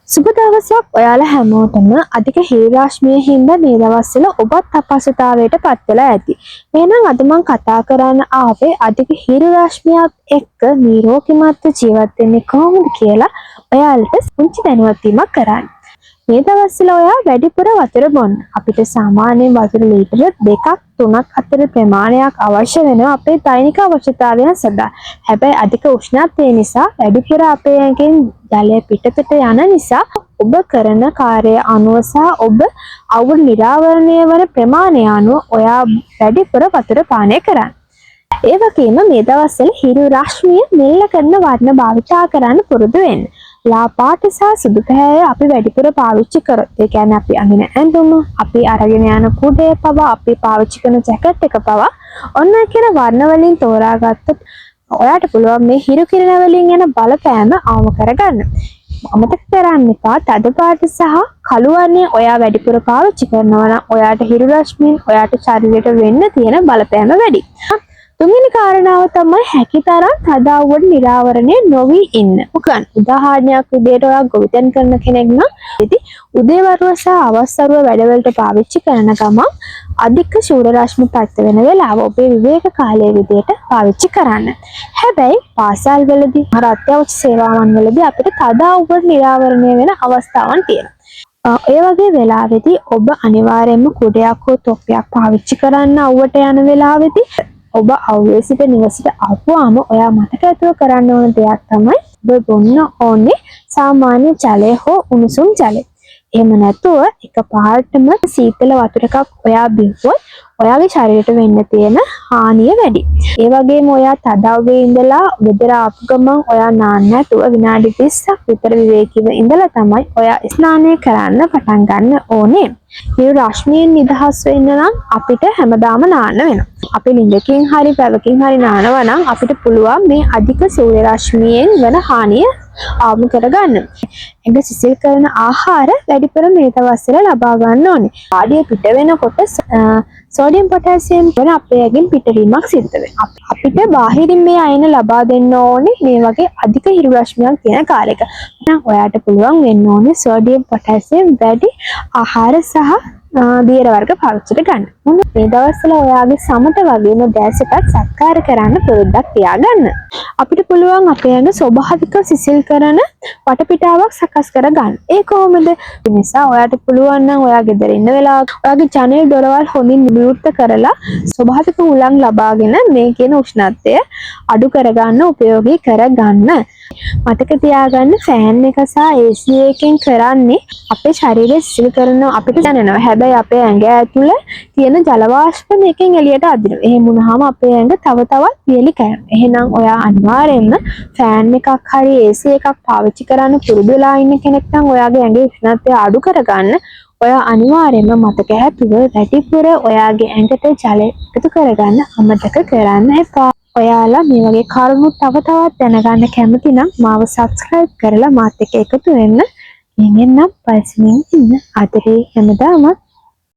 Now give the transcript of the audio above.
සුබ දවසක් ඔයාලා හැමෝටම අධික හිරු රශ්මිය හින්දා මේ දවස්වල ඔබත් අපහසුතාවයට පත් වෙලා ඇති. එහෙනම් අද මම කතා කරන්න ආවේ අධික හිරු රශ්මියත් එක්ක නිරෝගීමත්ව ජීවත් වෙන්නේ කොහොමද කියලා ඔයාලට පුංචි දැනුවත් වීමක් කරන්න. මේ දවස්වල ඔයා වැඩිපුර වතුර බොන්න. අපිට සාමාන්‍යයෙන් වතුර ලීටර 2ක් 3ක් අතර ප්‍රමාණයක් අවශ්‍ය වෙනවා අපේ දෛනික අවශ්‍යතාවයන් සඳහා. හැබැයි අධික උෂ්ණත්වය නිසා වැඩිපුර අපේ ඇඟෙන් ජලය පිටතට යන නිසා ඔබ කරන කාර්යය අනුව සහ ඔබ අවුල් නිරාවරණය වන ප්‍රමාණය අනුව ඔයා වැඩිපුර වතුර පානය කරන්න. ඒ වගේම මේ දවස්වල හිරු රශ්මිය මෙල්ල කරන වර්ණ භාවිතා කරන්න පුරුදු වෙන්න. ලා පාට සහ සුදු පැහැය අපි වැඩිපුර පාවිච්චි කරොත්, ඒ කියන්නේ අපි අඳින ඇඳුම, අපි අරගෙන යන කුඩය පවා, අපි පාවිච්චි කරන ජැකට් එක පවා ඔන්න කියන වර්ණ වලින් තෝරාගත්තොත් ඔයාට පුළුවන් මේ හිරු කිරණ වලින් යන බලපෑම අවම කරගන්න. අමතක කරන්න එපා තද පාට සහ කළු වර්ණය ඔයා වැඩිපුර පාවිච්චි කරනවා නම් ඔයාට හිරු රශ්මියෙන් ඔයාට ශරීරයට වෙන්න තියෙන බලපෑම වැඩි. තුන්වෙනි කාරණාව තමයි හැකිතරම් තද අවුල් නිරාවරණය නොවි ඉන්න. මොකද උදාහරණයක් විදිහට ඔයා ගොවිතැන් කරන කෙනෙක් නම් ඉතින් උදේවරුව සහ අවස්වරුව වැඩවලට පාවිච්චි කරන ගමන් අධික සූර්ය රශ්මි පත් වෙන වෙලාව ඔබේ විවේක කාලය විදිහට පාවිච්චි කරන්න. හැබැයි පාසල් වලදී අර අත්‍යවශ්‍ය සේවාවන් වලදී අපිට තද අවුල් නිරාවරණය වෙන අවස්ථාවන් තියෙනවා. ඒ වගේ වෙලාවෙදී ඔබ අනිවාර්යයෙන්ම කුඩයක් හෝ තොප්පියක් පාවිච්චි කරන්න අවුවට යන වෙලාවෙදී ඔබ අවුවේ සිට නිවසට ආපුවාම ඔයා මතක ඇතුව කරන්න ඕන දෙයක් තමයි ඔබ බොන්න ඕනේ සාමාන්‍ය ජලය හෝ උණුසුම් ජලය. එහෙම නැතුව එකපාරටම සීතල වතුර එකක් ඔයා බිව්වොත් ඔයාගේ ශරීරයට වෙන්න තියෙන හානිය වැඩි. ඒ වගේම ඔයා තදව්වේ ඉඳලා ගෙදර ආපු ගමන් ඔයා නාන්න නැතුව විනාඩි 30ක් විතර විවේකීව ඉඳලා තමයි ඔයා ස්නානය කරන්න පටන් ගන්න ඕනේ. හිරු රශ්මියෙන් නිදහස් වෙන්න නම් අපිට හැමදාම නාන්න වෙනවා. අපි ලිඳකින් හරි පැවකින් හරි නානවා නම් අපිට පුළුවන් මේ අධික සූර්ය රශ්මියෙන් වෙන හානිය අවම කරගන්න. ඇඟ සිසිල් කරන ආහාර වැඩිපුර මේ දවස්වල ලබා ගන්න ඕනේ. ආඩිය පිට වෙනකොට සෝඩියම් පොටෑසියම් වල අපේ ඇඟෙන් පිටවීමක් සිද්ධ වෙනවා. අපිට බාහිරින් මේ අයන ලබා දෙන්න ඕනේ මේ වගේ අධික හිරු රශ්මියක් තියෙන කාලයක. එහෙනම් ඔයාට පුළුවන් වෙන්න ඕනේ සෝඩියම් පොටෑසියම් වැඩි ආහාර සහ දියර වර්ග පාවිච්චිට ගන්න. මේ දවස්වල ඔයාගේ සමට වගේම දැසටත් සත්කාර කරන්න පුරුද්දක් තියාගන්න. අපිට පුළුවන් අපේ ඇඟ ස්වභාවිකව සිසිල් කරන වටපිටාවක් සකස් කරගන්න. ඒ කොහොමද? ඒ නිසා ඔයාට පුළුවන් නම් ඔයා ගෙදර ඉන්න වෙලාවක ඔයාගේ ජනෙල් දොරවල් හොඳින් විවෘත කරලා ස්වභාවික උලන් ලබාගෙන මේ කියන උෂ්ණත්වය අඩු කරගන්න උපයෝගී කරගන්න. මතක තියාගන්න ෆෑන් එක සහ AC එකෙන් කරන්නේ අපේ ශරීරය සිසිල් කරන අපිට දැනෙනවා. හැබැයි අපේ ඇඟ ඇතුළේ තියෙන ජල වාෂ්ප මේකෙන් එළියට අදිනවා. එහෙම වුණාම අපේ ඇඟ තව තවත් පියලි කරනවා. එහෙනම් ඔයා අනිවාර්යයෙන්ම ෆෑන් එකක් හරි AC එකක් පාවිච්චි කරන්න පුරුදු වෙලා ඉන්න කෙනෙක් නම් ඔයාගේ ඇඟේ උෂ්ණත්වය අඩු කරගන්න ඔයා අනිවාර්යයෙන්ම මතක හැතුව වැඩිපුර ඔයාගේ ඇඟට ජලය එකතු කරගන්න අමතක කරන්න එපා. ඔයාලා මේ වගේ කරුණු තව තවත් දැනගන්න කැමති නම් මාව subscribe කරලා මාත් එක්ක එකතු වෙන්න. ඉන්නම් පස්මින් ඉන්න. ආදරේ හැමදාම